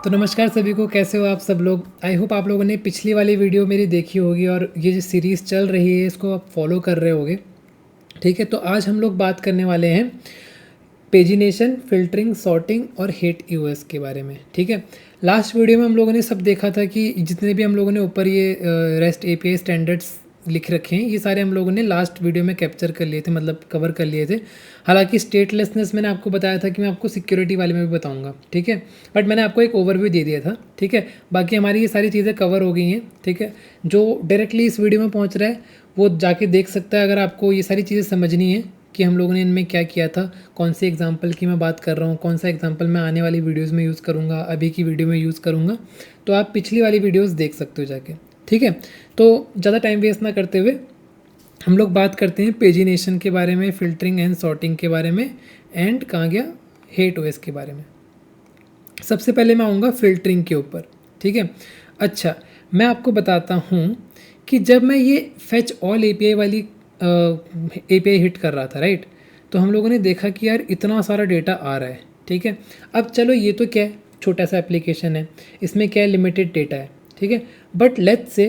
तो नमस्कार सभी को, कैसे हो आप सब लोग। आई होप आप लोगों ने पिछली वाली वीडियो मेरी देखी होगी और ये जो सीरीज़ चल रही है इसको आप फॉलो कर रहे होगे। ठीक है, तो आज हम लोग बात करने वाले हैं पेजिनेशन, फ़िल्टरिंग, सॉर्टिंग और हेट यूएस के बारे में। ठीक है, लास्ट वीडियो में हम लोगों ने सब देखा था कि जितने भी हम लोगों ने ऊपर ये रेस्ट एपीआई स्टैंडर्ड्स लिख रखे हैं, ये सारे हम लोगों ने लास्ट वीडियो में कैप्चर कर लिए थे, मतलब कवर कर लिए थे। हालांकि स्टेटलेसनेस मैंने आपको बताया था कि मैं आपको सिक्योरिटी वाले में भी बताऊंगा। ठीक है, बट मैंने आपको एक ओवरव्यू दे दिया था। ठीक है, बाकी हमारी ये सारी चीज़ें कवर हो गई हैं। ठीक है, जो डायरेक्टली इस वीडियो में पहुँच रहा है वो जाके देख सकता है, अगर आपको ये सारी चीज़ें समझनी है कि हम लोगों ने इनमें क्या किया था, कौन से एग्जाम्पल की मैं बात कर रहा हूँ, कौन सा एग्जाम्पल मैं आने वाली वीडियोज़ में यूज़ करूँगा, अभी की वीडियो में यूज़ करूँगा, तो आप पिछली वाली वीडियोज़ देख सकते हो जाके। ठीक है, तो ज़्यादा टाइम वेस्ट ना करते हुए हम लोग बात करते हैं पेजिनेशन के बारे में, फ़िल्टरिंग एंड सॉर्टिंग के बारे में, एंड कहाँ गया हेट ओएस के बारे में। सबसे पहले मैं आऊँगा फ़िल्टरिंग के ऊपर। ठीक है, अच्छा मैं आपको बताता हूँ कि जब मैं ये फेच ऑल एपीआई वाली एपीआई हिट कर रहा था, राइट, तो हम लोगों ने देखा कि यार इतना सारा डेटा आ रहा है। ठीक है, अब चलो ये तो क्या है, छोटा सा एप्लीकेशन है, इसमें क्या है, लिमिटेड डेटा है। ठीक है, बट लेट्स से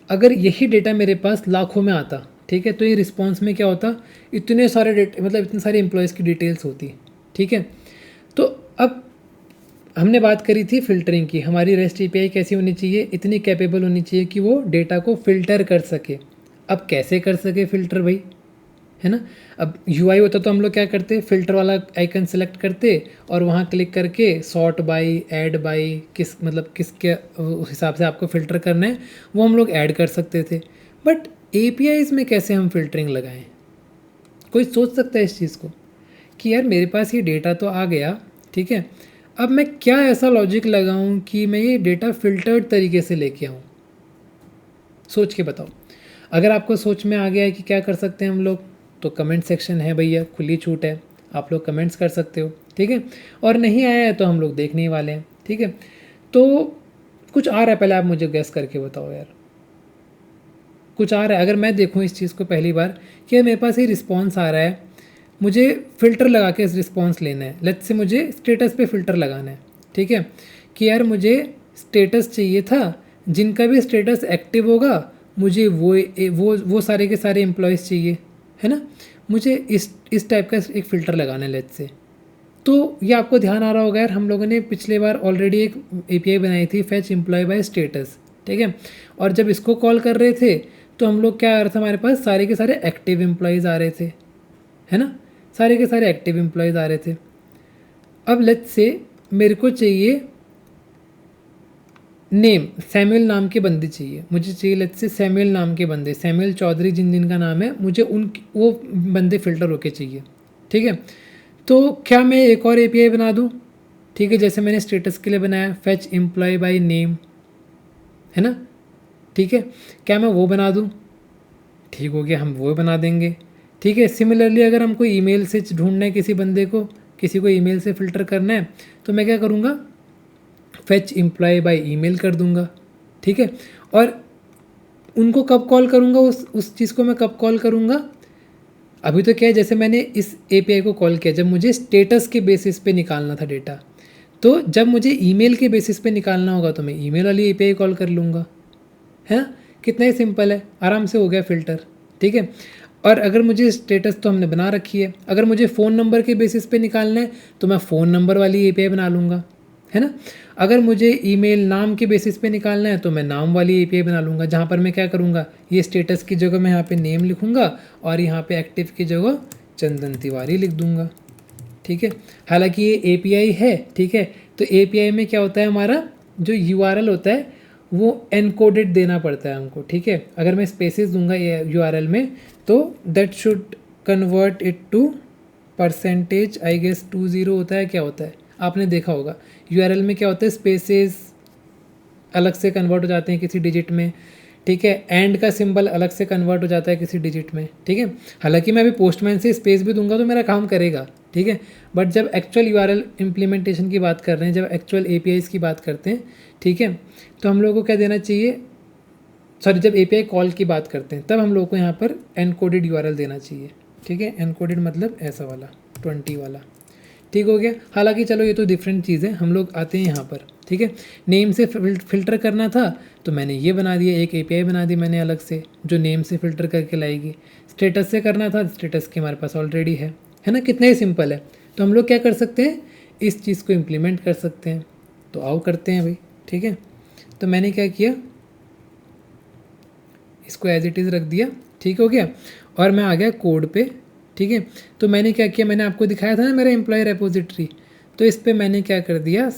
अगर यही डेटा मेरे पास लाखों में आता, ठीक है, तो ये रिस्पॉन्स में क्या होता, इतने सारे डेटा, मतलब इतने सारे एम्प्लॉयज़ की डिटेल्स होती। ठीक है, तो अब हमने बात करी थी फ़िल्टरिंग की, हमारी रेस्ट एपीआई कैसी होनी चाहिए, इतनी कैपेबल होनी चाहिए कि वो डेटा को फ़िल्टर कर सके। अब कैसे कर सके फ़िल्टर भाई, है ना। अब यूआई होता तो हम लोग क्या करते, फ़िल्टर वाला आइकन सेलेक्ट करते और वहाँ क्लिक करके सॉर्ट बाई, ऐड बाई, किस मतलब किसके हिसाब से आपको फ़िल्टर करना है वो हम लोग ऐड कर सकते थे। बट एपीआईज़ में कैसे हम फ़िल्टरिंग लगाएं, कोई सोच सकता है इस चीज़ को कि यार मेरे पास ये डेटा तो आ गया, ठीक है, अब मैं क्या ऐसा लॉजिक लगाऊं कि मैं ये डेटा फ़िल्टर्ड तरीके से लेके आऊँ। सोच के बताओ। अगर आपको सोच में आ गया है कि क्या कर सकते हैं हम लोग, तो कमेंट सेक्शन है भैया, खुली छूट है, आप लोग कमेंट्स कर सकते हो। ठीक है, और नहीं आया है तो हम लोग देखने ही वाले हैं। ठीक है, तो कुछ आ रहा है, पहले आप मुझे गैस करके बताओ यार, कुछ आ रहा है। अगर मैं देखूँ इस चीज़ को पहली बार कि मेरे पास ये रिस्पॉन्स आ रहा है, मुझे फ़िल्टर लगा के इस रिस्पॉन्स लेना है। लेट्स से मुझे स्टेटस पे फ़िल्टर लगाना है। ठीक है, कि यार मुझे स्टेटस चाहिए था, जिनका भी स्टेटस एक्टिव होगा मुझे वो सारे के सारे एम्प्लॉयज़ चाहिए, है ना। मुझे इस टाइप का एक फ़िल्टर लगाना है लेट्स से। तो ये आपको ध्यान आ रहा होगा यार, हम लोगों ने पिछले बार ऑलरेडी एक एपीआई बनाई थी, फेच एम्प्लॉय बाय स्टेटस। ठीक है, और जब इसको कॉल कर रहे थे तो हम लोग क्या आ रहा था, हमारे पास सारे के सारे एक्टिव एम्प्लॉयज़ आ रहे थे, है ना, सारे के सारे एक्टिव एम्प्लॉयज़ आ रहे थे। अब लेट्स से मेरे को चाहिए नेम, सैमुअल नाम के बंदे चाहिए, मुझे चाहिए लेट्स से सैमुअल नाम के बंदे, सैमुअल चौधरी जिनका नाम है, मुझे उन वो बंदे फ़िल्टर होके चाहिए। ठीक है, तो क्या मैं एक और एपीआई बना दूँ, ठीक है, जैसे मैंने स्टेटस के लिए बनाया फेच एम्प्लॉय बाय नेम, है ना। ठीक है, क्या मैं वो बना दूँ, ठीक हो गया, हम वो बना देंगे। ठीक है, सिमिलरली अगर हमको ईमेल से ढूंढना है किसी बंदे को, किसी को ईमेल से फ़िल्टर करना है, तो मैं क्या करूँगा, फेच एम्प्लॉय बाय ईमेल कर दूँगा। ठीक है, और उनको कब कॉल करूँगा, उस चीज़ को मैं कब कॉल करूँगा, अभी तो क्या है, जैसे मैंने इस एपीआई को कॉल किया जब मुझे स्टेटस के बेसिस पे निकालना था डेटा, तो जब मुझे ईमेल के बेसिस पे निकालना होगा तो मैं ईमेल वाली एपीआई कॉल कर लूँगा, है ना। कितना ही सिंपल है, आराम से हो गया फ़िल्टर। ठीक है, और अगर मुझे स्टेटस तो हमने बना रखी है, अगर मुझे फ़ोन नंबर के बेसिस पे निकालना है तो मैं फ़ोन नंबर वाली एपीआई बना लूँगा, है ना। अगर मुझे ईमेल नाम के बेसिस पे निकालना है तो मैं नाम वाली एपीआई बना लूँगा, जहाँ पर मैं क्या करूँगा, ये स्टेटस की जगह मैं यहाँ पे नेम लिखूँगा और यहाँ पे एक्टिव की जगह चंदन तिवारी लिख दूँगा। ठीक है, हालांकि ये एपीआई है, ठीक है, तो एपीआई में क्या होता है, हमारा जो यूआरएल होता है वो एनकोडेड देना पड़ता है हमको। ठीक है, अगर मैं स्पेसेस दूंगा यूआरएल में तो that should convert it to percentage, I guess 20 होता है, क्या होता है आपने देखा होगा, यूआरएल में क्या होता है, स्पेसेस अलग से कन्वर्ट हो जाते हैं किसी डिजिट में। ठीक है, एंड का सिंबल अलग से कन्वर्ट हो जाता है किसी डिजिट में। ठीक है, हालांकि मैं अभी पोस्टमैन से स्पेस भी दूंगा तो मेरा काम करेगा। ठीक है, बट जब एक्चुअल यूआरएल इम्प्लीमेंटेशन की बात कर रहे हैं, जब एक्चुअल एपीआईज की बात करते हैं, ठीक है, तो हम लोगों को क्या देना चाहिए, सॉरी, जब एपीआई कॉल की बात करते हैं तब हम लोग को यहाँ पर एनकोडेड यूआरएल देना चाहिए। ठीक है, एनकोडेड मतलब ऐसा वाला 20 वाला। ठीक हो गया, हालांकि चलो ये तो डिफरेंट चीज़ है, हम लोग आते हैं यहाँ पर। ठीक है। नेम से फ़िल्टर करना था तो मैंने ये बना दिया, एक एपीआई बना दी मैंने अलग से जो नेम से फ़िल्टर करके लाएगी। स्टेटस से करना था, स्टेटस की हमारे पास ऑलरेडी है ना, कितना ही सिंपल है। तो हम लोग क्या कर सकते हैं, इस चीज़ को इम्प्लीमेंट कर सकते हैं। तो आओ करते हैं भाई, ठीक है। तो मैंने क्या किया, इसको एज इट इज़ रख दिया, ठीक हो गया। और मैं आ गया कोड पे, ठीक है। तो मैंने क्या किया, मैंने आपको दिखाया था ना मेरा एम्प्लॉय रेपोजिटरी, तो इस पे मैंने क्या कर दिया,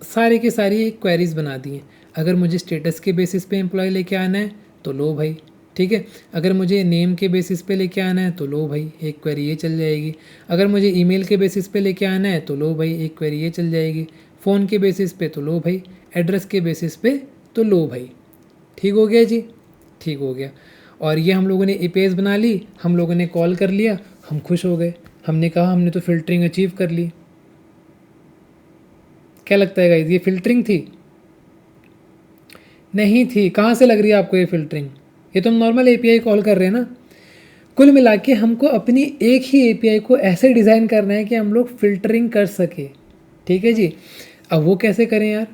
सारी की सारी क्वेरीज बना दी हैं। अगर मुझे स्टेटस के बेसिस पे एम्प्लॉय लेके आना है तो लो भाई, ठीक है। अगर मुझे नेम के बेसिस पे लेके आना है तो लो भाई, एक क्वेरी ये चल जाएगी। अगर मुझे ईमेल के बेसिस पे लेके आना है तो लो भाई, एक क्वेरी ये चल जाएगी। फ़ोन के बेसिस पे तो लो भाई, एड्रेस के बेसिस पे तो लो भाई। ठीक हो गया जी, ठीक हो गया। और ये हम लोगों ने एपीआईज बना ली, हम लोगों ने कॉल कर लिया, हम खुश हो गए। हमने कहा हमने तो फ़िल्टरिंग अचीव कर ली। क्या लगता है गाइस, ये फ़िल्टरिंग थी? नहीं थी। कहाँ से लग रही है आपको ये फ़िल्टरिंग? ये तो हम नॉर्मल एपीआई कॉल कर रहे हैं ना। कुल मिला के हमको अपनी एक ही एपीआई को ऐसे डिज़ाइन करना है कि हम लोग फ़िल्टरिंग कर सके, ठीक है जी। अब वो कैसे करें यार?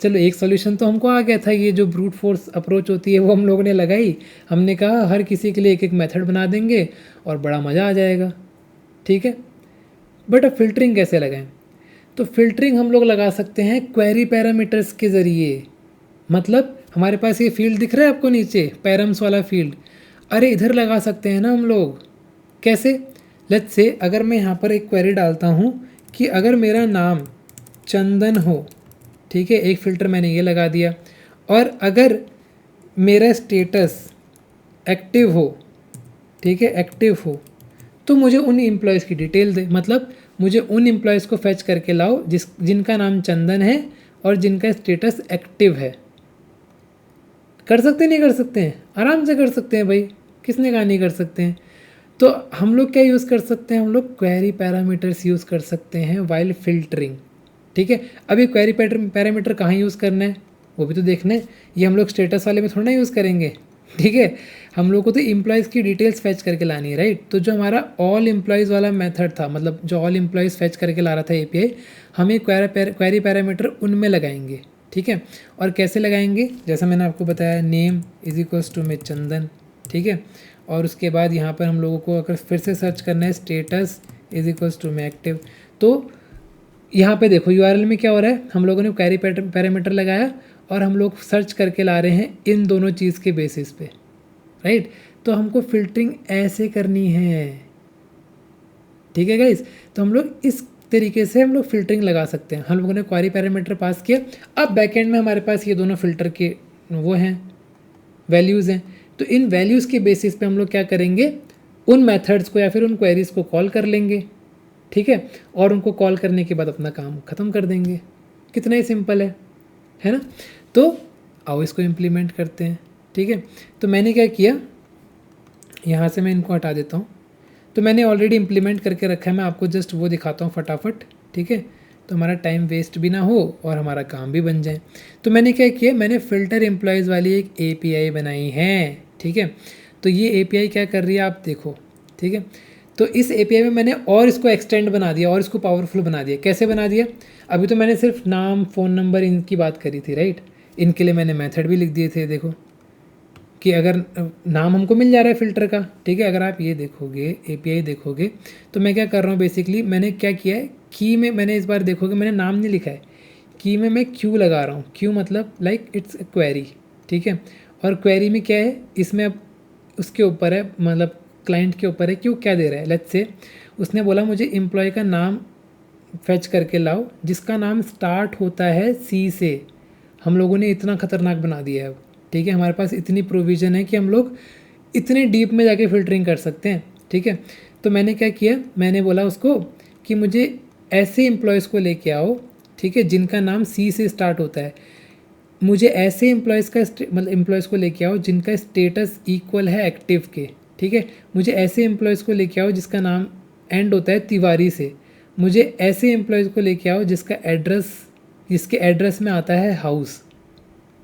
चलो एक सॉल्यूशन तो हमको आ गया था, ये जो ब्रूट फोर्स अप्रोच होती है वो हम लोगों ने लगाई। हमने कहा हर किसी के लिए एक एक मेथड बना देंगे और बड़ा मज़ा आ जाएगा, ठीक है। बट अब फ़िल्टरिंग कैसे लगाएं? तो फ़िल्टरिंग हम लोग लगा सकते हैं क्वेरी पैरामीटर्स के ज़रिए। मतलब हमारे पास ये फील्ड दिख रहा है आपको नीचे, पैरम्स वाला फील्ड, अरे इधर लगा सकते हैं ना हम लोग। कैसे? लेट्स से अगर मैं यहाँ पर एक क्वेरी डालता हूँ कि अगर मेरा नाम चंदन हो, ठीक है, एक फ़िल्टर मैंने ये लगा दिया। और अगर मेरा स्टेटस एक्टिव हो, ठीक है, एक्टिव हो, तो मुझे उन एम्प्लॉयज़ की डिटेल दे। मतलब मुझे उन एम्प्लॉयज़ को फैच करके लाओ जिनका नाम चंदन है और जिनका स्टेटस एक्टिव है। कर सकते नहीं कर सकते हैं? आराम से कर सकते हैं भाई, किसने कहा नहीं कर सकते हैं। तो हम लोग क्या यूज़ कर सकते हैं, हम लोग क्वेरी पैरामीटर्स यूज़ कर सकते हैं वाइल फ़िल्टरिंग, ठीक है। अब ये क्वेरी पैरामीटर कहाँ यूज़ करना है वो भी तो देखना है। ये हम लोग स्टेटस वाले में थोड़ा ना यूज़ करेंगे, ठीक है। हम लोग को तो एम्प्लॉयज़ की डिटेल्स फैच करके लानी है, राइट। तो जो हमारा ऑल एम्प्लॉयज़ वाला मेथड था, मतलब जो ऑल एम्प्लॉयज़ फैच करके ला रहा था एपीआई, हम ये क्वेरी पैरामीटर उनमें लगाएंगे, ठीक है। और कैसे लगाएंगे, जैसा मैंने आपको बताया, नेम इज इक्वल्स टू में चंदन, ठीक है। और उसके बाद यहाँ पर हम लोगों को अगर फिर से सर्च करना है, स्टेटस इज इक्वल्स टू में एक्टिव। तो यहाँ पे देखो यूआरएल में क्या हो रहा है, हम लोगों ने क्वेरी पैरामीटर लगाया और हम लोग सर्च करके ला रहे हैं इन दोनों चीज़ के बेसिस पे, राइट। तो हमको फ़िल्टरिंग ऐसे करनी है, ठीक है गाइस। तो हम लोग इस तरीके से हम लोग फ़िल्टरिंग लगा सकते हैं। हम लोगों ने क्वेरी पैरामीटर पास किया, अब बैकएंड में हमारे पास ये दोनों फ़िल्टर के वो हैं, वैल्यूज़ हैं। तो इन वैल्यूज़ के बेसिस पे हम लोग क्या करेंगे, उन मेथड्स को या फिर उन क्वेरीज़ को कॉल कर लेंगे, ठीक है। और उनको कॉल करने के बाद अपना काम ख़त्म कर देंगे। कितना ही सिंपल है ना। तो आओ इसको इम्प्लीमेंट करते हैं, ठीक है। तो मैंने क्या किया, यहाँ से मैं इनको हटा देता हूँ। तो मैंने ऑलरेडी इम्प्लीमेंट करके रखा है, मैं आपको जस्ट वो दिखाता हूँ फटाफट, ठीक है। तो हमारा टाइम वेस्ट भी ना हो और हमारा काम भी बन जाए। तो मैंने क्या किया, मैंने फ़िल्टर एम्प्लॉयज़ वाली एक एपीआई बनाई है, ठीक है। तो ये एपीआई क्या कर रही है आप देखो, ठीक है। तो इस एपीआई में मैंने और इसको एक्सटेंड बना दिया और इसको पावरफुल बना दिया। कैसे बना दिया, अभी तो मैंने सिर्फ नाम, फ़ोन नंबर इनकी बात करी थी, राइट। इनके लिए मैंने मेथड भी लिख दिए थे, देखो कि अगर नाम हमको मिल जा रहा है फ़िल्टर का, ठीक है। अगर आप ये देखोगे एपीआई देखोगे तो मैं क्या कर रहा हूँ, बेसिकली मैंने क्या किया है, की में मैंने इस बार देखोगे मैंने नाम नहीं लिखा है, की में मैं क्यू लगा रहा हूँ। क्यू मतलब लाइक इट्स ए क्वेरी, ठीक है। और क्वेरी में क्या है, इसमें अब उसके ऊपर है, मतलब क्लाइंट के ऊपर है क्यों क्या दे रहा है। लेट्स से उसने बोला मुझे एम्प्लॉय का नाम फैच करके लाओ जिसका नाम स्टार्ट होता है सी से। हम लोगों ने इतना ख़तरनाक बना दिया है अब, ठीक है। हमारे पास इतनी प्रोविज़न है कि हम लोग इतने डीप में जाके फ़िल्टरिंग कर सकते हैं, ठीक है। तो मैंने क्या किया, मैंने बोला उसको कि मुझे ऐसे एम्प्लॉयज़ को लेके आओ, ठीक है, जिनका नाम सी से स्टार्ट होता है। मुझे ऐसे एम्प्लॉयज़ का मतलब एम्प्लॉयज़ को लेके आओ जिनका स्टेटस इक्वल है एक्टिव के, ठीक है। मुझे ऐसे एम्प्लॉयज़ को लेके आओ जिसका नाम एंड होता है तिवारी से। मुझे ऐसे एम्प्लॉयज़ को लेके आओ जिसके एड्रेस में आता है हाउस,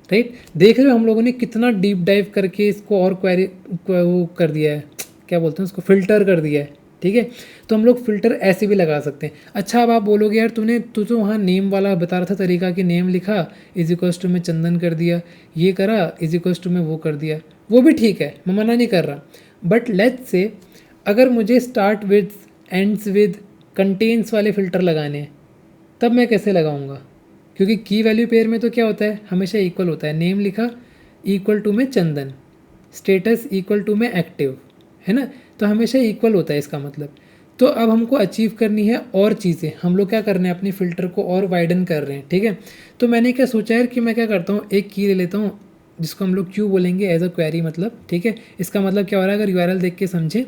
राइट। देख रहे हो हम लोगों ने कितना डीप डाइव करके इसको और क्वेरी वो कर दिया है, क्या बोलते हैं उसको, फ़िल्टर कर दिया है, ठीक है। तो हम लोग फ़िल्टर ऐसे भी लगा सकते हैं। अच्छा, अब आप बोलोगे यार तू तो वहाँ नेम वाला बता रहा था तरीका कि नेम लिखा इज इक्वल्स टू में चंदन कर दिया, ये करा इज इक्वल्स टू में वो कर दिया, वो भी ठीक है, मैं मना नहीं कर रहा। बट लेट्स से अगर मुझे start with, ends with, contains वाले फ़िल्टर लगाने हैं, तब मैं कैसे लगाऊंगा? क्योंकि की वैल्यू पेयर में तो क्या होता है, हमेशा इक्वल होता है। नेम लिखा इक्वल टू में चंदन, स्टेटस इक्वल टू में एक्टिव, है ना, तो हमेशा इक्वल होता है इसका मतलब। तो अब हमको अचीव करनी है और चीज़ें, हम लोग क्या कर रहे हैं, अपनी फ़िल्टर को और वाइडन कर रहे हैं, ठीक है। तो मैंने क्या सोचा है कि मैं क्या करता हूँ, एक की ले लेता हूँ जिसको हम लोग क्यू बोलेंगे एज अ क्वेरी, मतलब ठीक है। इसका मतलब क्या हो रहा है, अगर यूआरएल देख के समझें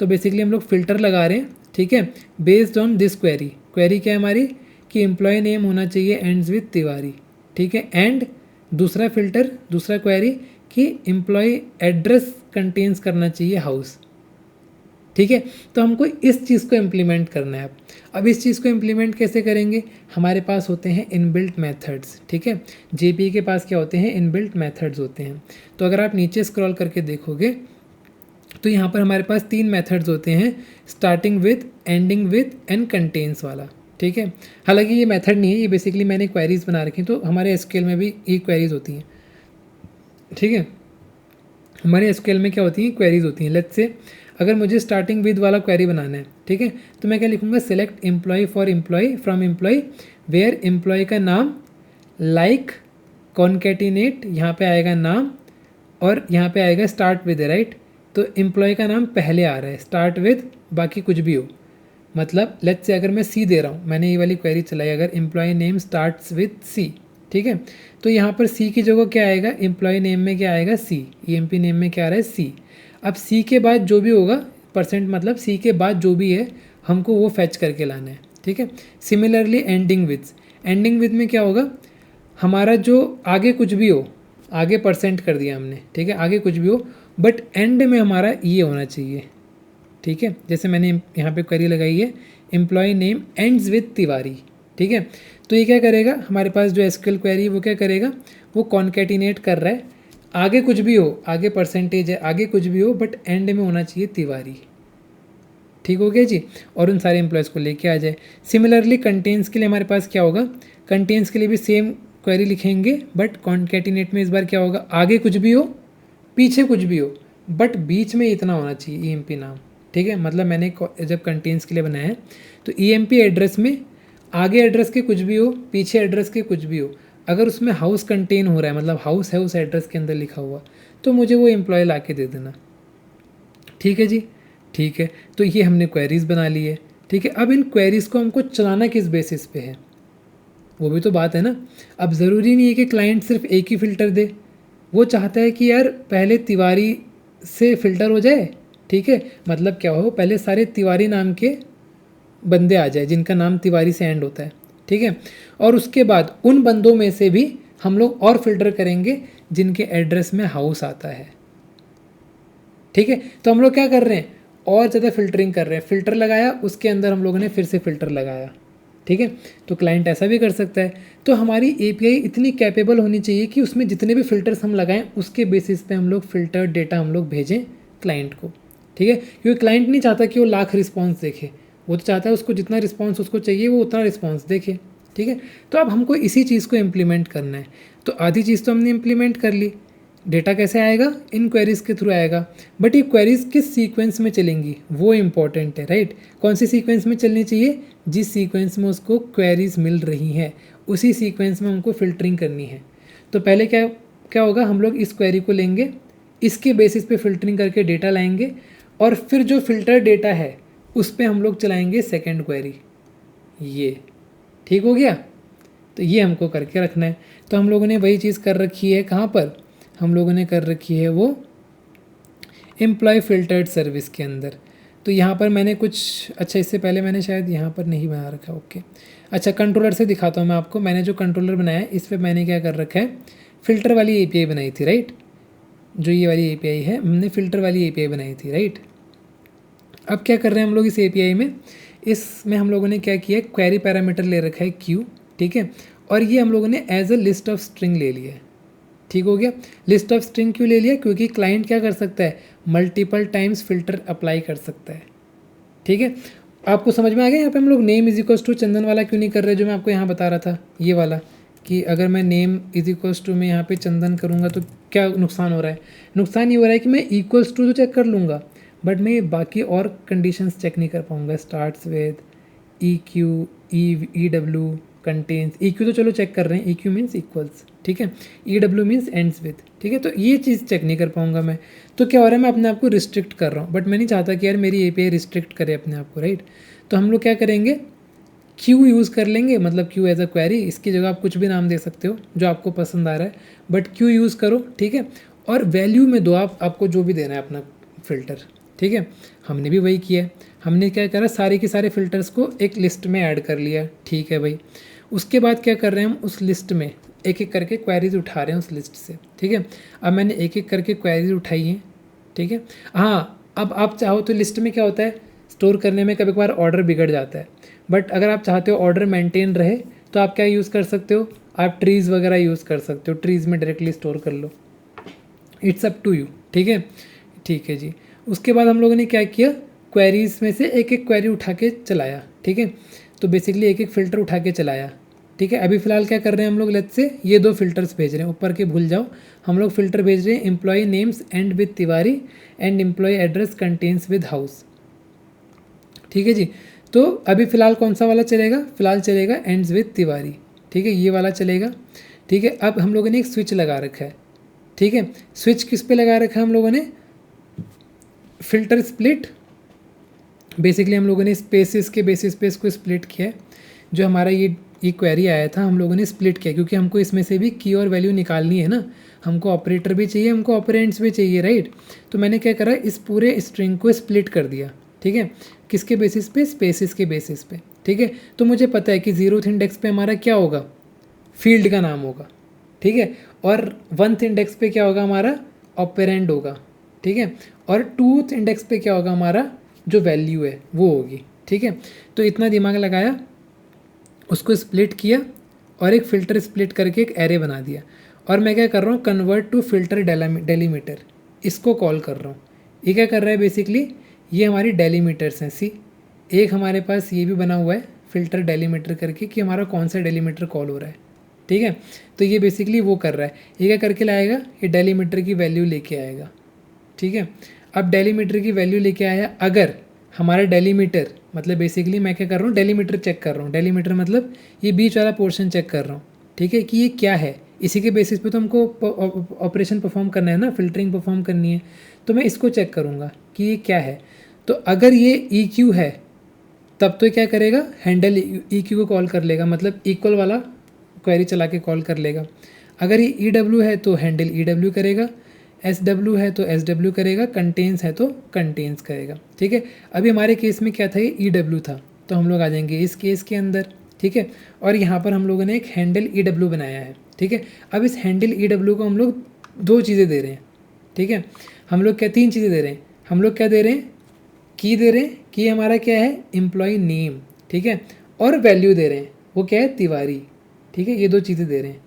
तो बेसिकली हम लोग फ़िल्टर लगा रहे हैं, ठीक है, based on this query. Query क्या है हमारी कि एम्प्लॉय नेम होना चाहिए एंड्स विद तिवारी, ठीक है। एंड दूसरा फ़िल्टर, दूसरा क्वेरी कि एम्प्लॉय एड्रेस कंटेन्स करना चाहिए हाउस, ठीक है। तो हमको इस चीज़ को इम्प्लीमेंट करना है। अब इस चीज़ को इम्प्लीमेंट कैसे करेंगे, हमारे पास होते हैं इनबिल्ट मेथड्स, ठीक है। जेपी के पास क्या होते हैं, इनबिल्ट मेथड्स होते हैं। तो अगर आप नीचे स्क्रॉल करके देखोगे तो यहाँ पर हमारे पास 3 मेथड्स होते हैं, starting with, ending with and contains वाला, ठीक है। हालांकि ये मेथड नहीं है, ये बेसिकली मैंने क्वेरीज बना रखी हैं, तो हमारे एसक्यूएल में भी ये क्वेरीज होती हैं, ठीक है। हमारे एसक्यूएल में क्या होती हैं, क्वेरीज होती हैं। लेट्स से अगर मुझे स्टार्टिंग विद वाला क्वेरी बनाना है, ठीक है, तो मैं क्या लिखूँगा, select employee for employee from employee where employee का नाम लाइक कॉन्केटिनेट, यहाँ पे आएगा नाम और यहाँ पे आएगा स्टार्ट विद, राइट। तो एम्प्लॉय का नाम पहले आ रहा है, स्टार्ट विद, बाकी कुछ भी हो। मतलब लेट्स से अगर मैं सी दे रहा हूँ, मैंने ये वाली क्वेरी चलाई, अगर employee name starts with C, ठीक है, तो यहाँ पर सी की जगह क्या आएगा, एम्प्लॉय नेम में क्या आएगा, सी, ईएमपी नेम में क्या आ रहा है, सी। अब सी के बाद जो भी होगा परसेंट, मतलब सी के बाद जो भी है हमको वो फैच करके लाना है, ठीक है। Similarly ending with, ending with में क्या होगा, हमारा जो आगे कुछ भी हो, आगे परसेंट कर दिया हमने, ठीक है, आगे कुछ भी हो बट एंड में हमारा ये होना चाहिए, ठीक है। जैसे मैंने यहाँ पे क्वेरी लगाई है, employee name ends with Tiwari, ठीक है। तो ये क्या करेगा, हमारे पास जो एसक्यूएल क्वेरी है वो क्या करेगा, वो कॉन्केटिनेट कर रहा है, आगे कुछ भी हो, आगे परसेंटेज है, आगे कुछ भी हो बट एंड में होना चाहिए तिवारी, ठीक हो गया जी, और उन सारे एम्प्लॉयज़ को लेके आ जाए। सिमिलरली कंटेन्स के लिए हमारे पास क्या होगा, कंटेन्स के लिए भी सेम क्वेरी लिखेंगे बट कॉन्केटिनेट में इस बार क्या होगा, आगे कुछ भी हो पीछे कुछ भी हो बट बीच में इतना होना चाहिए ईएमपी नाम, ठीक है। मतलब मैंने जब कंटेन्स के लिए बनाया है तो ईएमपी एड्रेस में आगे एड्रेस के कुछ भी हो, पीछे एड्रेस के कुछ भी हो, अगर उसमें हाउस कंटेन हो रहा है, मतलब हाउस है उस एड्रेस के अंदर लिखा हुआ, तो मुझे वो एम्प्लॉय ला के दे देना, ठीक है जी, ठीक है। तो ये हमने क्वेरीज़ बना ली है, ठीक है। अब इन क्वेरीज़ को हमको चलाना किस बेसिस पे है, वो भी तो बात है ना। अब ज़रूरी नहीं है कि क्लाइंट सिर्फ एक ही फ़िल्टर दे, वो चाहता है कि यार पहले तिवारी से फ़िल्टर हो जाए, ठीक है, मतलब क्या हो, पहले सारे तिवारी नाम के बंदे आ जाए जिनका नाम तिवारी से एंड होता है, ठीक है। और उसके बाद उन बंदों में से भी हम लोग और फिल्टर करेंगे जिनके एड्रेस में हाउस आता है, ठीक है। तो हम लोग क्या कर रहे हैं, और ज़्यादा फिल्टरिंग कर रहे हैं, फ़िल्टर लगाया उसके अंदर हम लोगों ने फिर से फ़िल्टर लगाया, ठीक है। तो क्लाइंट ऐसा भी कर सकता है। तो हमारी एपीआई इतनी कैपेबल होनी चाहिए कि उसमें जितने भी फ़िल्टर्स हम लगाएं उसके बेसिस पे हम लोग फ़िल्टर डेटा हम लोग भेजें क्लाइंट को, ठीक है। क्योंकि क्लाइंट नहीं चाहता कि वो लाख रिस्पॉन्स देखे, वो तो चाहता है उसको जितना रिस्पॉन्स उसको चाहिए वो उतना रिस्पॉन्स देखे, ठीक है। तो अब हमको इसी चीज़ को इम्प्लीमेंट करना है। तो आधी चीज़ तो हमने इम्प्लीमेंट कर ली, डेटा कैसे आएगा, इन क्वेरीज़ के थ्रू आएगा, बट ये क्वेरीज़ किस सीक्वेंस में चलेंगी वो इम्पॉर्टेंट है, राइट। कौन सी सीक्वेंस में चलनी चाहिए, जिस सीक्वेंस में उसको क्वेरीज़ मिल रही हैं उसी सीक्वेंस में हमको फ़िल्टरिंग करनी है। तो पहले क्या क्या होगा, हम लोग इस क्वेरी को लेंगे, इसके बेसिस पे फ़िल्टरिंग करके डेटा लाएंगे और फिर जो फ़िल्टर डेटा है उस पर हम लोग चलाएंगे सेकेंड क्वेरी, ये ठीक हो गया। तो ये हमको करके रखना है। तो हम लोगों ने वही चीज़ कर रखी है, कहाँ पर हम लोगों ने कर रखी है, वो एम्प्लॉय फ़िल्टर्ड सर्विस के अंदर। तो यहाँ पर मैंने कुछ, अच्छा इससे पहले मैंने शायद यहाँ पर नहीं बना रखा, ओके। अच्छा कंट्रोलर से दिखाता हूँ मैं आपको, मैंने जो कंट्रोलर बनाया है इस पर मैंने क्या कर रखा है, फ़िल्टर वाली एपीआई बनाई थी, राइट। जो ये वाली एपीआई है हमने फ़िल्टर वाली एपीआई बनाई थी, राइट। अब क्या कर रहे हैं हम लोग इस एपीआई में, इसमें हम लोगों ने क्या किया है, क्वेरी पैरामीटर ले रखा है क्यू, ठीक है, और ये हम लोगों ने as a list of string ले लिया है, ठीक हो गया। लिस्ट ऑफ स्ट्रिंग क्यों ले लिया, क्योंकि क्लाइंट क्या कर सकता है, मल्टीपल टाइम्स फ़िल्टर अप्लाई कर सकता है, ठीक है, आपको समझ में आ गया। यहाँ पे हम लोग नेम इज इक्वल्स टू चंदन वाला क्यों नहीं कर रहे, जो मैं आपको यहाँ बता रहा था ये वाला, कि अगर मैं नेम इज इक्वल्स टू में यहाँ पे चंदन करूँगा तो क्या नुकसान हो रहा है। नुकसान ये हो रहा है कि मैं इक्वल्स टू तो चेक कर लूँगा, बट मैं बाकी और कंडीशंस चेक नहीं कर पाऊँगा। Starts with E Q, E W, contains. E Q तो चलो चेक कर रहे हैं, ई क्यू मीन्स इक्वल्स, ठीक है। E W means ends with, ठीक है। तो ये चीज़ चेक नहीं कर पाऊँगा मैं। तो क्या हो रहा है, मैं अपने आप को रिस्ट्रिक्ट कर रहा हूँ, बट मैं नहीं चाहता कि यार मेरी एपीआई रिस्ट्रिक्ट करे अपने आप को, राइट। तो हम लोग क्या करेंगे, क्यू यूज़ कर लेंगे, मतलब क्यू एज अ क्वेरी। इसकी जगह आप कुछ भी नाम दे सकते हो जो आपको पसंद आ रहा है, बट क्यू यूज़ करो, ठीक है। और वैल्यू में दो आपको जो भी देना है अपना फ़िल्टर, ठीक है। हमने भी वही किया है। हमने क्या करा, सारे के सारे फ़िल्टर्स को एक लिस्ट में ऐड कर लिया, ठीक है भाई। उसके बाद क्या कर रहे हैं हम, उस लिस्ट में एक एक करके क्वेरीज उठा रहे हैं उस लिस्ट से, ठीक है। अब मैंने एक एक करके क्वेरीज उठाई हैं, ठीक है। हाँ, अब आप चाहो तो लिस्ट में क्या होता है, स्टोर करने में कभी कभार ऑर्डर बिगड़ जाता है, बट अगर आप चाहते हो ऑर्डर मेंटेन रहे तो आप क्या यूज़ कर सकते हो, आप ट्रीज़ वगैरह यूज़ कर सकते हो, ट्रीज़ में डायरेक्टली स्टोर कर लो। इट्स अप टू यू, ठीक है। ठीक है जी। उसके बाद हम लोगों ने क्या किया, क्वेरीज में से एक एक क्वेरी उठा के चलाया, ठीक है। तो बेसिकली एक एक फ़िल्टर उठा के चलाया, ठीक है। अभी फ़िलहाल क्या कर रहे हैं हम लोग, लेट्स से ये दो फिल्टर्स भेज रहे हैं, ऊपर के भूल जाओ। हम लोग फ़िल्टर भेज रहे हैं, employee names end with Tiwari and employee address contains with house, ठीक है जी। तो अभी फ़िलहाल कौन सा वाला चलेगा, फ़िलहाल चलेगा एंड्स विद तिवारी, ठीक है, ये वाला चलेगा, ठीक है। अब हम लोगों ने एक स्विच लगा रखा है, ठीक है। स्विच किस पे लगा रखा है हम लोगों ने, फ़िल्टर स्प्लिट। बेसिकली हम लोगों ने स्पेसिस के बेसिस पे इसको स्प्लिट किया है। जो हमारा ये क्वेरी आया था हम लोगों ने स्प्लिट किया, क्योंकि हमको इसमें से भी की और वैल्यू निकालनी है ना, हमको ऑपरेटर भी चाहिए, हमको ऑपरेंड्स भी चाहिए, राइट। तो मैंने क्या करा, इस पूरे स्ट्रिंग को स्प्लिट कर दिया, ठीक है। किसके बेसिस पे, स्पेसिस के बेसिस पे, ठीक है। तो मुझे पता है कि 0th इंडेक्स पे हमारा क्या होगा, फील्ड का नाम होगा, ठीक है। और 1th इंडेक्स पे क्या होगा हमारा, ऑपरेंड होगा, ठीक है। और 2th इंडेक्स पे क्या होगा हमारा, जो वैल्यू है वो होगी, ठीक है। तो इतना दिमाग लगाया, उसको स्प्लिट किया और एक फ़िल्टर स्प्लिट करके एक एरे बना दिया। और मैं क्या कर रहा हूँ, कन्वर्ट टू फ़िल्टर डेलीमीटर, इसको कॉल कर रहा हूँ। ये क्या कर रहा है, बेसिकली ये हमारी डेलीमीटर्स हैं। सी एक हमारे पास ये भी बना हुआ है फ़िल्टर डेलीमीटर करके, कि हमारा कौन सा डेलीमीटर कॉल हो रहा है, ठीक है। तो ये बेसिकली वो कर रहा है, ये क्या करके लाएगा, ये डेलीमीटर की वैल्यू लेके आएगा, ठीक है। अब डेलीमीटर की वैल्यू लेके आया, अगर हमारा डेलीमीटर, मतलब बेसिकली मैं क्या कर रहा हूँ, डेलीमीटर चेक कर रहा हूँ। डेलीमीटर मतलब ये बीच वाला पोर्शन चेक कर रहा हूँ, ठीक है, कि ये क्या है। इसी के बेसिस पे तो हमको ऑपरेशन परफॉर्म करना है ना, फ़िल्टरिंग परफॉर्म करनी है। तो मैं इसको चेक करूँगा कि ये क्या है। तो अगर ये ई क्यू है तब तो क्या करेगा, हैंडल ई क्यू को कॉल कर लेगा, मतलब इक्वल वाला क्वेरी चला के कॉल कर लेगा। अगर ये ई डब्ल्यू है तो हैंडल ई डब्ल्यू करेगा, एस डब्ल्यू है तो एस डब्ल्यू करेगा, कंटेन्स है तो कंटेन्स करेगा, ठीक है। अभी हमारे केस में क्या था, ये ई डब्ल्यू था, तो हम लोग आ जाएंगे इस केस के अंदर, ठीक है। और यहाँ पर हम लोगों ने एक हैंडल ई डब्ल्यू बनाया है, ठीक है। अब इस हैंडल ई डब्ल्यू को हम लोग दो चीज़ें दे रहे हैं, ठीक है। हम लोग क्या, तीन चीज़ें दे रहे हैं। हम लोग क्या दे रहे हैं, की दे रहे हैं, की हमारा क्या है, एम्प्लॉय नेम, ठीक है। और वैल्यू दे रहे हैं, वो क्या है, तिवारी, ठीक है। ये दो चीज़ें दे रहे हैं,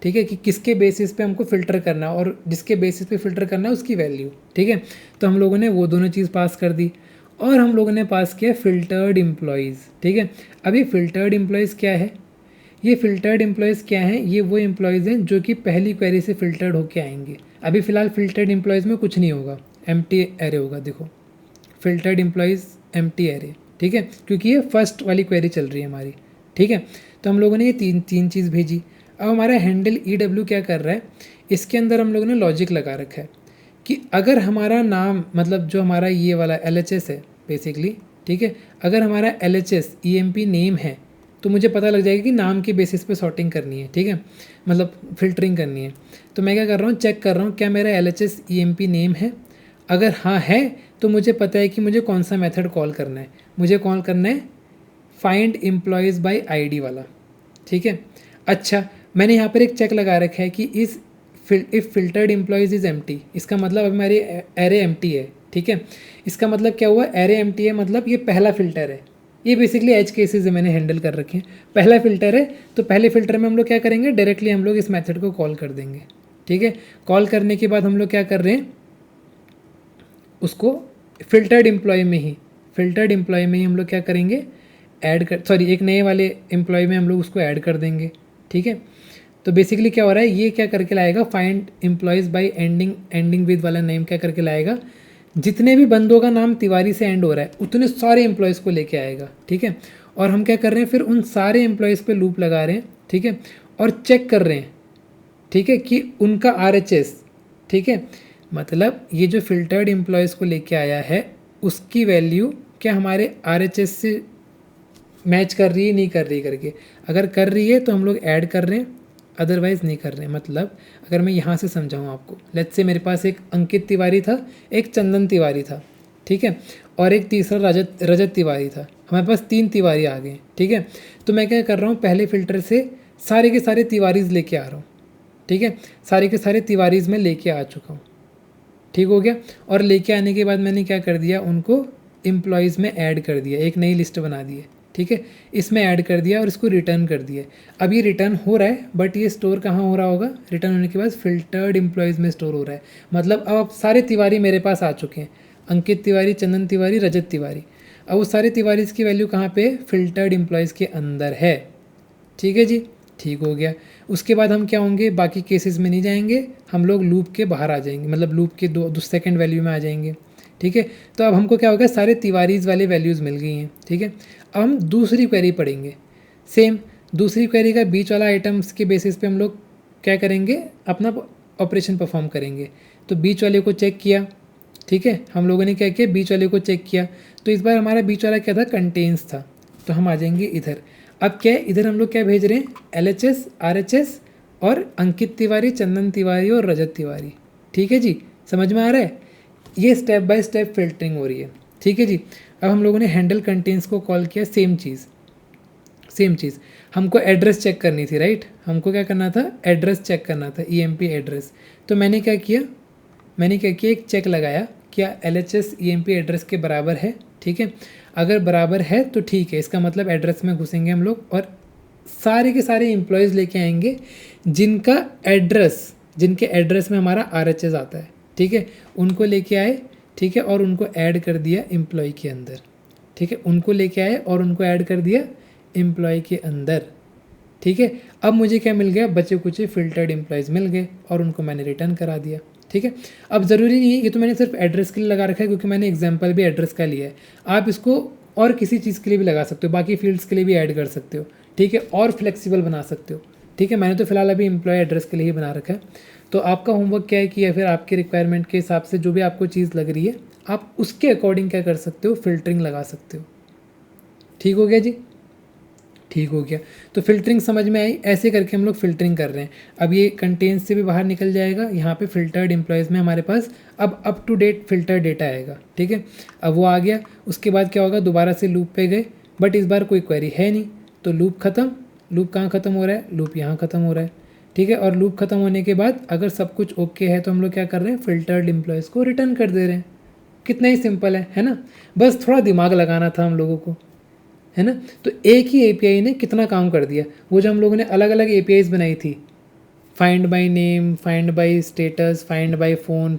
ठीक है, कि किसके बेसिस पे हमको फ़िल्टर करना है, और जिसके बेसिस पे फ़िल्टर करना है उसकी वैल्यू, ठीक है। तो हम लोगों ने वो दोनों चीज़ पास कर दी। और हम लोगों ने पास किया फ़िल्टर्ड एम्प्लॉयज़, ठीक है। अभी फ़िल्टर्ड एम्प्लॉयज़ क्या है, ये फ़िल्टर्ड एम्प्लॉयज़ क्या हैं, ये वो एम्प्लॉयज़ हैं जो कि पहली क्वेरी से फ़िल्टर्ड होके आएंगे। अभी फ़िलहाल फ़िल्टर्ड एम्प्लॉयज़ में कुछ नहीं होगा, एम्प्टी एरे होगा, देखो फ़िल्टर्ड एम्प्लॉयज़ एम्प्टी एरे, ठीक है, क्योंकि ये फर्स्ट वाली क्वेरी चल रही है हमारी, ठीक है। तो हम लोगों ने ये तीन चीज़ भेजी। अब हमारा हैंडल ई डब्ल्यू क्या कर रहा है, इसके अंदर हम लोगों ने लॉजिक लगा रखा है कि अगर हमारा नाम, मतलब जो हमारा ये वाला LHS है बेसिकली, ठीक है, अगर हमारा LHS EMP नेम है तो मुझे पता लग जाएगा कि नाम के बेसिस पे सॉर्टिंग करनी है, ठीक है, मतलब फ़िल्टरिंग करनी है। तो मैं क्या कर रहा हूँ, चेक कर रहा हूँ क्या मेरा LHS EMP नेम है। अगर हाँ है तो मुझे पता है कि मुझे कौन सा मेथड कॉल करना है। मुझे कॉल करना है फाइंड एम्प्लॉयज़ बाय ID वाला, ठीक है। अच्छा, मैंने यहाँ पर एक चेक लगा रखा है कि if filtered employees is empty, इसका मतलब अब हमारी एरे एम्प्टी है, ठीक है। इसका मतलब क्या हुआ, एरे एम्प्टी है, मतलब ये पहला फ़िल्टर है। ये बेसिकली एज केसेस मैंने हैंडल कर रखे हैं। पहला फ़िल्टर है तो पहले फ़िल्टर में हम लोग क्या करेंगे, डायरेक्टली हम लोग इस मेथड को कॉल कर देंगे, ठीक है। कॉल करने के बाद हम लोग क्या कर रहे हैं, उसको फ़िल्टर्ड एम्प्लॉय में ही फ़िल्टर्ड एम्प्लॉय में ही हम लोग क्या करेंगे, एक नए वाले एम्प्लॉय में हम लोग उसको ऐड कर देंगे। ठीक है, तो बेसिकली क्या हो रहा है, ये क्या करके लाएगा, find employees bye ending with वाला नेम क्या करके लाएगा, जितने भी बंदों का नाम तिवारी से एंड हो रहा है उतने सारे एम्प्लॉयज़ को लेके आएगा। ठीक है, और हम क्या कर रहे हैं, फिर उन सारे एम्प्लॉयज़ पे लूप लगा रहे हैं। ठीक है, और चेक कर रहे हैं, ठीक है, कि उनका RHS, ठीक है, मतलब ये जो फ़िल्टर्ड एम्प्लॉयज़ को लेके आया है उसकी वैल्यू क्या हमारे RHS से मैच कर रही है, नहीं कर रही करके। अगर कर रही है तो हम लोग ऐड कर रहे हैं, अदरवाइज़ नहीं कर रहे हैं। मतलब अगर मैं यहाँ से समझाऊँ आपको, लेट्स से मेरे पास एक अंकित तिवारी था, एक चंदन तिवारी था, ठीक है, और एक तीसरा रजत तिवारी था। हमारे पास 3 तिवारी आ गए। ठीक है, तो मैं क्या कर रहा हूँ, पहले फ़िल्टर से सारे के सारे तिवारीज़ लेके आ रहा हूँ। ठीक है, सारे के सारे तिवारीज़ में लेके आ चुका हूँ। ठीक हो गया, और लेके आने के बाद मैंने क्या कर दिया, उनको एम्प्लॉयज़ में ऐड कर दिया, एक नई लिस्ट बना दी है। ठीक है, इसमें ऐड कर दिया और इसको रिटर्न कर दिया। अब ये रिटर्न हो रहा है, बट ये स्टोर कहाँ हो रहा होगा, रिटर्न होने के बाद फ़िल्टर्ड एम्प्लॉयज़ में स्टोर हो रहा है। मतलब अब सारे तिवारी मेरे पास आ चुके हैं, अंकित तिवारी, चंदन तिवारी, रजत तिवारी। अब वो सारे तिवारीज़ की वैल्यू कहाँ पे, फ़िल्टर्ड एम्प्लॉयज़ के अंदर है। ठीक है जी, ठीक हो गया। उसके बाद हम क्या होंगे, बाकी केसेस में नहीं जाएंगे, हम लोग लूप के बाहर आ जाएंगे, मतलब लूप के दो सेकंड वैल्यू में आ जाएंगे। ठीक है, तो अब हमको क्या होगा, सारे तिवारीज़ वाली वैल्यूज़ मिल गई हैं। ठीक है, अब हम दूसरी क्वेरी पढ़ेंगे। सेम दूसरी क्वेरी का बीच वाला आइटम्स के बेसिस पे हम लोग क्या करेंगे, अपना ऑपरेशन परफॉर्म करेंगे। तो बीच वाले को चेक किया। ठीक है, हम लोगों ने क्या किया, बीच वाले को चेक किया। तो इस बार हमारा बीच वाला क्या था, कंटेन्स था। तो हम आ जाएंगे इधर। अब क्या है, इधर हम लोग क्या भेज रहे हैं, LHS, RHS और अंकित तिवारी, चंदन तिवारी और रजत तिवारी। ठीक है जी, समझ में आ रहा है, ये स्टेप बाय स्टेप फिल्टरिंग हो रही है। ठीक है जी, अब हम लोगों ने हैंडल कंटेंट्स को कॉल किया, सेम चीज़ हमको एड्रेस चेक करनी थी, राइट। हमको क्या करना था, एड्रेस चेक करना था, EMP एड्रेस। तो मैंने क्या किया, एक चेक लगाया, क्या LHS EMP एड्रेस के बराबर है। ठीक है, अगर बराबर है तो ठीक है, इसका मतलब एड्रेस में घुसेंगे हम लोग और सारे के सारे एम्प्लॉयज़ लेके आएंगे जिनके एड्रेस में हमारा RHS आता है। ठीक है, उनको लेके आए। ठीक है, और उनको ऐड कर दिया एम्प्लॉय के अंदर। ठीक है, उनको लेके आए और उनको ऐड कर दिया एम्प्लॉय के अंदर। ठीक है, अब मुझे क्या मिल गया, बचे कुचे फ़िल्टर्ड एम्प्लॉयज़ मिल गए और उनको मैंने रिटर्न करा दिया। ठीक है, अब ज़रूरी नहीं है, ये तो मैंने सिर्फ एड्रेस के लिए लगा रखा है क्योंकि मैंने एग्जाम्पल भी एड्रेस का लिया है। आप इसको और किसी चीज़ के लिए भी लगा सकते हो, बाकी फील्ड्स के लिए भी ऐड कर सकते हो। ठीक है, और फ्लेक्सिबल बना सकते हो। ठीक है, मैंने तो फिलहाल अभी एम्प्लॉय एड्रेस के लिए ही बना रखा है। तो आपका होमवर्क क्या है कि या फिर आपके रिक्वायरमेंट के हिसाब से जो भी आपको चीज़ लग रही है, आप उसके अकॉर्डिंग क्या कर सकते हो, फ़िल्टरिंग लगा सकते हो। ठीक हो गया जी, ठीक हो गया। तो फ़िल्टरिंग समझ में आई, ऐसे करके हम लोग फ़िल्टरिंग कर रहे हैं। अब ये कंटेंट्स से भी बाहर निकल जाएगा, यहाँ पे फ़िल्टर्ड एम्प्लॉयज़ में हमारे पास अब up to date filter data आएगा। ठीक है, अब वो आ गया, उसके बाद क्या होगा, दोबारा से लूप पे गए, बट इस बार कोई क्वेरी है नहीं, तो लूप ख़त्म। लूप कहाँ ख़त्म हो रहा है, लूप यहाँ ख़त्म हो रहा है। ठीक है, और लूप ख़त्म होने के बाद अगर सब कुछ ओके है तो हम लोग क्या कर रहे हैं, फ़िल्टर्ड एम्प्लॉयज़ को रिटर्न कर दे रहे हैं। कितना ही सिंपल है ना। बस थोड़ा दिमाग लगाना था हम लोगों को, है ना। तो एक ही API ने कितना काम कर दिया। वो जो हम लोगों ने अलग अलग APIs बनाई थी, find by name, find by status, find by phone,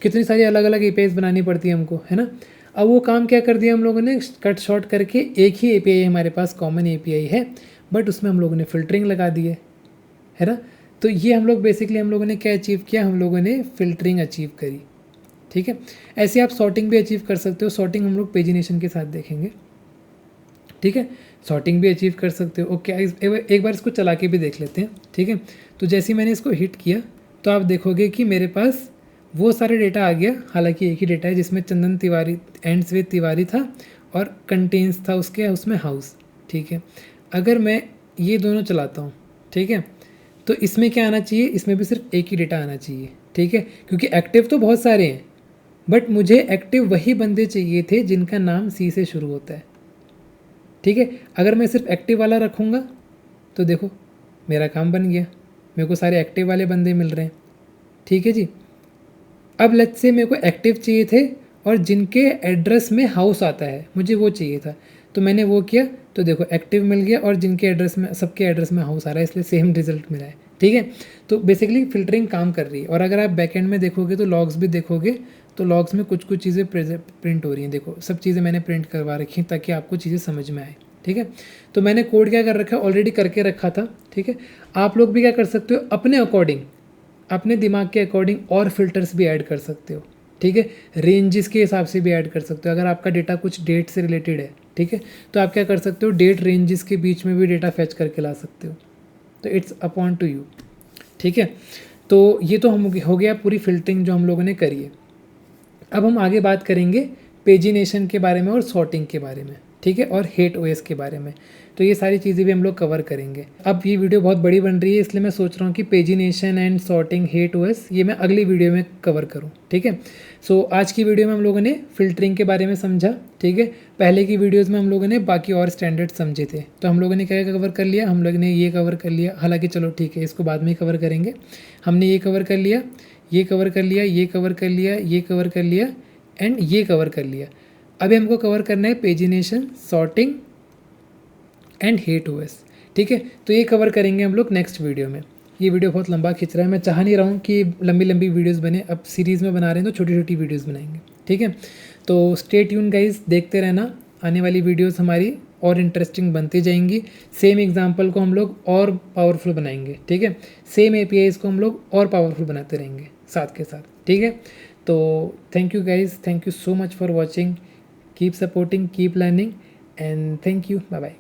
कितनी सारी अलग अलग APIs बनानी पड़ती है हमको, है ना। अब वो काम क्या कर दिया हम लोगों ने, कट शॉर्ट करके एक ही API हमारे पास कॉमन API है, बट उसमें हम लोगों ने फ़िल्टरिंग लगा दी है ना। तो ये हम लोग बेसिकली हम लोगों ने क्या अचीव किया, हम लोगों ने फ़िल्टरिंग अचीव करी। ठीक है, ऐसे आप सॉर्टिंग भी अचीव कर सकते हो। सॉर्टिंग हम लोग पेजिनेशन के साथ देखेंगे। ठीक है, सॉर्टिंग भी अचीव कर सकते हो। ओके, एक बार इसको चला के भी देख लेते हैं। ठीक है, तो जैसे ही मैंने इसको हिट किया तो आप देखोगे कि मेरे पास वो सारे डेटा आ गया। हालांकि एक ही डेटा है जिसमें चंदन तिवारी, एंड्स विद तिवारी था और कंटेन्स था उसमें हाउस। ठीक है, अगर मैं ये दोनों चलाता हूँ, ठीक है, तो इसमें क्या आना चाहिए, इसमें भी सिर्फ एक ही डेटा आना चाहिए। ठीक है, क्योंकि एक्टिव तो बहुत सारे हैं, बट मुझे एक्टिव वही बंदे चाहिए थे जिनका नाम C से शुरू होता है। ठीक है, अगर मैं सिर्फ एक्टिव वाला रखूँगा तो देखो मेरा काम बन गया, मेरे को सारे एक्टिव वाले बंदे मिल रहे हैं। ठीक है जी, अब लेट्स से मेरे को एक्टिव चाहिए थे और जिनके एड्रेस में हाउस आता है मुझे वो चाहिए था, तो मैंने वो किया, तो देखो एक्टिव मिल गया और जिनके एड्रेस में, सबके एड्रेस में हाउस आ रहा है, इसलिए सेम रिजल्ट मिला है। ठीक है। तो बेसिकली फ़िल्टरिंग काम कर रही है। और अगर आप बैकएंड में देखोगे तो लॉग्स भी देखोगे तो लॉग्स में कुछ कुछ चीज़ें प्रिंट हो रही हैं। देखो सब चीज़ें मैंने प्रिंट करवा रखी हैं ताकि आपको चीज़ें समझ में आए। ठीक है, तो मैंने कोड क्या कर रखा है, ऑलरेडी करके रखा था। ठीक है, आप लोग भी क्या कर सकते हो, अपने अकॉर्डिंग, अपने दिमाग के अकॉर्डिंग और फिल्टर्स भी ऐड कर सकते हो। ठीक है, रेंजेस के हिसाब से भी ऐड कर सकते हो। अगर आपका डेटा कुछ डेट से रिलेटेड है, ठीक है, तो आप क्या कर सकते हो, डेट रेंजेस के बीच में भी डेटा फैच करके ला सकते हो। तो इट्स अपॉन टू यू। ठीक है, तो ये तो हम हो गया पूरी फिल्टरिंग जो हम लोगों ने करी है। अब हम आगे बात करेंगे पेजिनेशन के बारे में और सॉर्टिंग के बारे में। ठीक है, और हेट ओएस के बारे में। तो ये सारी चीज़ें भी हम लोग कवर करेंगे। अब ये वीडियो बहुत बड़ी बन रही है, इसलिए मैं सोच रहा हूँ कि pagination and sorting, hate OS, ये मैं अगली वीडियो में कवर करूँ। ठीक है, सो आज की वीडियो में हम लोगों ने फ़िल्टरिंग के बारे में समझा। ठीक है, पहले की वीडियोज़ में हम लोगों ने बाकी और स्टैंडर्ड समझे थे। तो हम लोगों ने क्या कवर कर लिया, हम लोग ने ये कवर कर लिया। हालांकि चलो ठीक है, इसको बाद में ही कवर करेंगे। हमने ये कवर कर लिया, ये कवर कर लिया, ये कवर कर लिया, ये कवर कर लिया एंड ये कवर कर लिया। अभी हमको कवर करना है pagination, sorting and hate OS. ठीक है, तो ये कवर करेंगे हम लोग नेक्स्ट वीडियो में। ये वीडियो बहुत लंबा खिंच रहा है, मैं चाह नहीं रहा हूँ कि लंबी लंबी वीडियोस बने। अब सीरीज़ में बना रहे हैं तो छोटी छोटी वीडियोस बनाएंगे। ठीक है, तो स्टे ट्यून गाइस, देखते रहना। आने वाली वीडियोस हमारी और इंटरेस्टिंग बनती जाएंगी। सेम एग्जांपल को हम लोग और पावरफुल बनाएंगे। ठीक है, सेम एपीआईज़ को हम लोग और पावरफुल बनाते रहेंगे साथ के साथ। ठीक है, तो thank you guys, thank you so much for watching. Keep supporting, keep learning, and thank you. Bye bye.